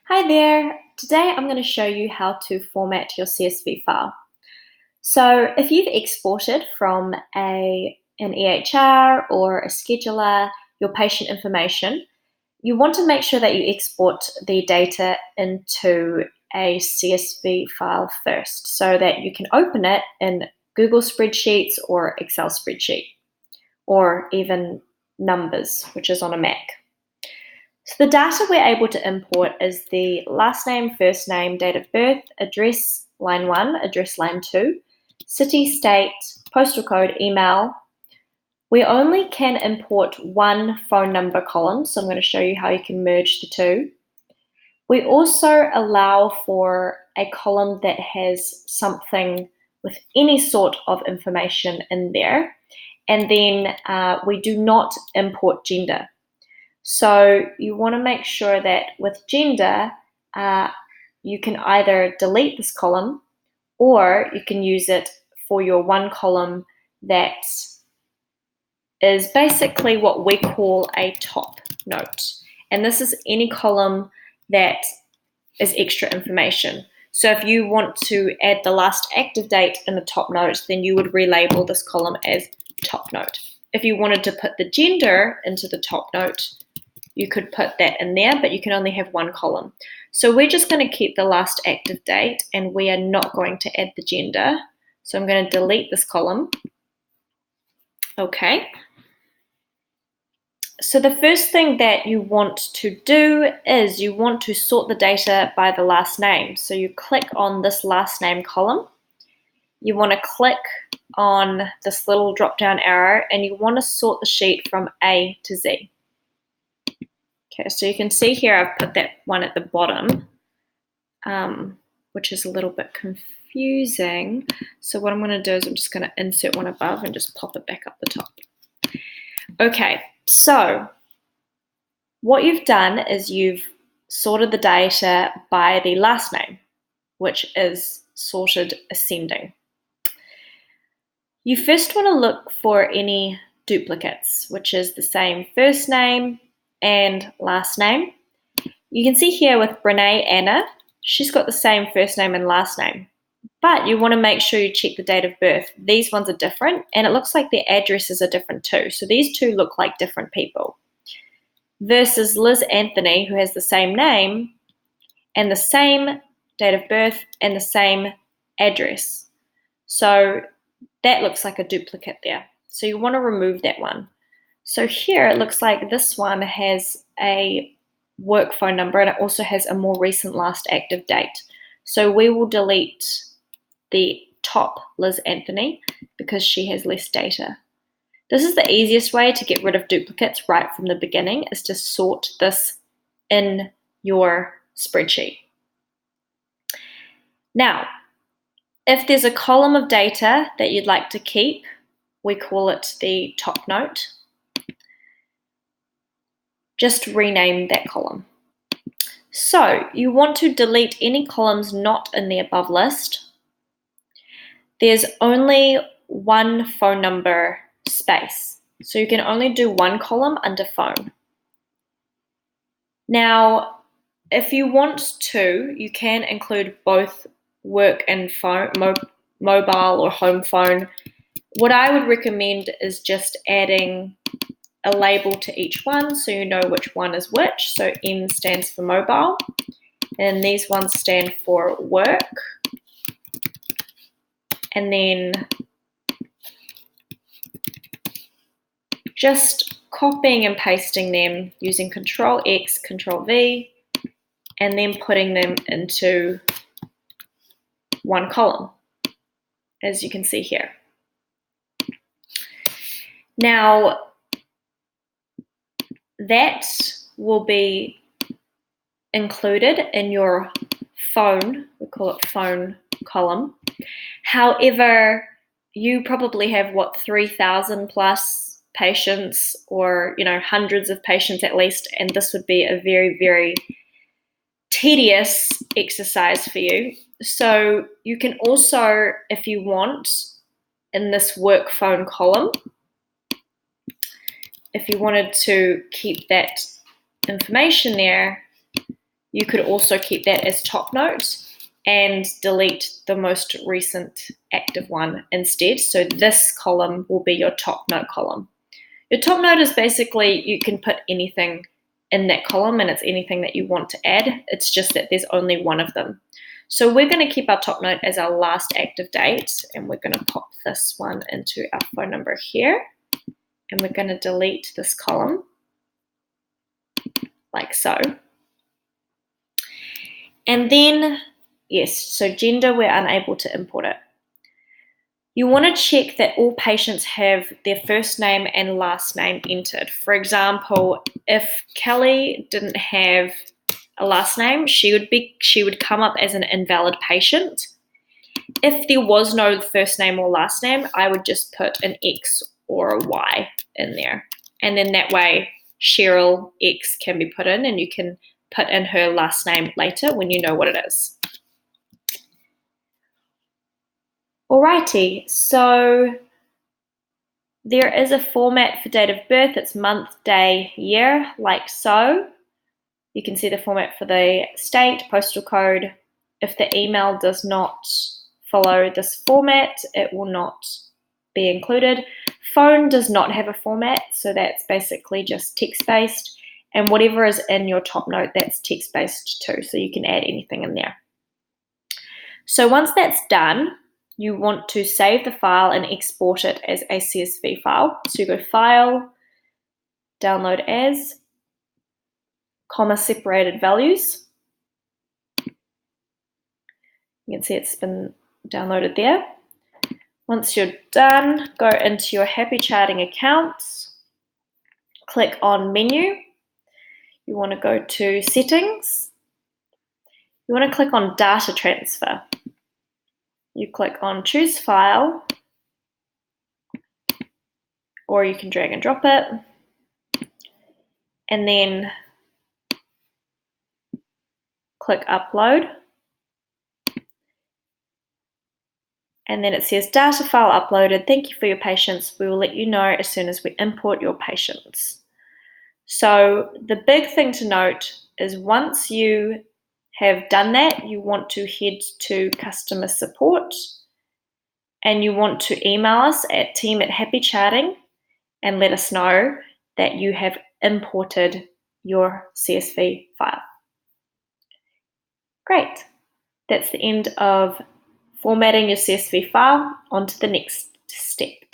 Hi there! Today I'm going to show you how to format your CSV file. So if you've exported from an EHR or a scheduler your patient information, you want to make sure that you export the data into a CSV file first so that you can open it in Google spreadsheets or Excel spreadsheet, or even Numbers, which is on a Mac. So the data we're able to import is the last name, first name, date of birth, address, line 1, address line 2, city, state, postal code, email. We only can import one phone number column, so I'm going to show you how you can merge the two. We also allow for a column that has something with any sort of information in there, and then we do not import gender. So you want to make sure that with gender, you can either delete this column or you can use it for your one column that is basically what we call a top note. And this is any column that is extra information. So if you want to add the last active date in the top note, then you would relabel this column as top note. If you wanted to put the gender into the top note, you could put that in there, but you can only have one column. So we're just going to keep the last active date and we are not going to add the gender. So I'm going to delete this column. Okay. So the first thing that you want to do is you want to sort the data by the last name. So you click on this last name column. You want to click on this little drop down arrow and you want to sort the sheet from A to Z. Okay, so you can see here I've put that one at the bottom, which is a little bit confusing. So what I'm going to do is I'm just going to insert one above and just pop it back up the top. Okay, so what you've done is you've sorted the data by the last name, which is sorted ascending. You first want to look for any duplicates, which is the same first name and last name. You can see here with Brene Anna, she's got the same first name and last name, but you want to make sure you check the date of birth. These ones are different, and it looks like their addresses are different too. So these two look like different people. Versus Liz Anthony, who has the same name and the same date of birth and the same address. So that looks like a duplicate there. So you want to remove that one. So here it looks like this one has a work phone number and it also has a more recent last active date. So we will delete the top Liz Anthony because she has less data. This is the easiest way to get rid of duplicates right from the beginning, is to sort this in your spreadsheet. Now, if there's a column of data that you'd like to keep, we call it the top note. Just rename that column. So you want to delete any columns not in the above list. There's only one phone number space, so you can only do one column under phone. Now, if you want to, you can include both work and phone, mobile or home phone. What I would recommend is just adding a label to each one so you know which one is which. So M stands for mobile and these ones stand for work. And then just copying and pasting them using Control X, Control V, and then putting them into one column, as you can see here. Now, that will be included in your phone, we call it phone column. However, you probably have 3,000 plus patients, or hundreds of patients at least, and this would be a very, very tedious exercise for you. So you can also, if you want, in this work phone column, if you wanted to keep that information there, You could also keep that as top note and delete the most recent active one instead. So this column will be your top note column. Your top note is basically, you can put anything in that column and it's anything that you want to add. It's just that there's only one of them. So we're going to keep our top note as our last active date, and we're going to pop this one into our phone number here, and we're going to delete this column like so. And then, yes, so gender, we're unable to import it. You want to check that all patients have their first name and last name entered. For example, if Kelly didn't have a last name, she would come up as an invalid patient. If there was no first name or last name, I would just put an X or a Y in there. And then that way, Cheryl X can be put in, and you can put in her last name later when you know what it is. Alrighty, so there is a format for date of birth. It's month, day, year, like so. You can see the format for the state, postal code. If the email does not follow this format, it will not be included. Phone does not have a format, so that's basically just text-based. And whatever is in your top note, that's text-based too, so you can add anything in there. So once that's done, you want to save the file and export it as a CSV file. So you go File, Download As, comma separated values. You can see it's been downloaded there. Once you're done, go into your Happy Charting accounts, click on Menu. You want to go to Settings. You want to click on Data Transfer. You click on Choose File, or you can drag and drop it, and then click Upload. And then it says data file uploaded. Thank you for your patience. We will let you know as soon as we import your patients. So the big thing to note is once you have done that, you want to head to customer support and you want to email us at team@happycharting and let us know that you have imported your CSV file. Great. That's the end of formatting your CSV file. On to the next step.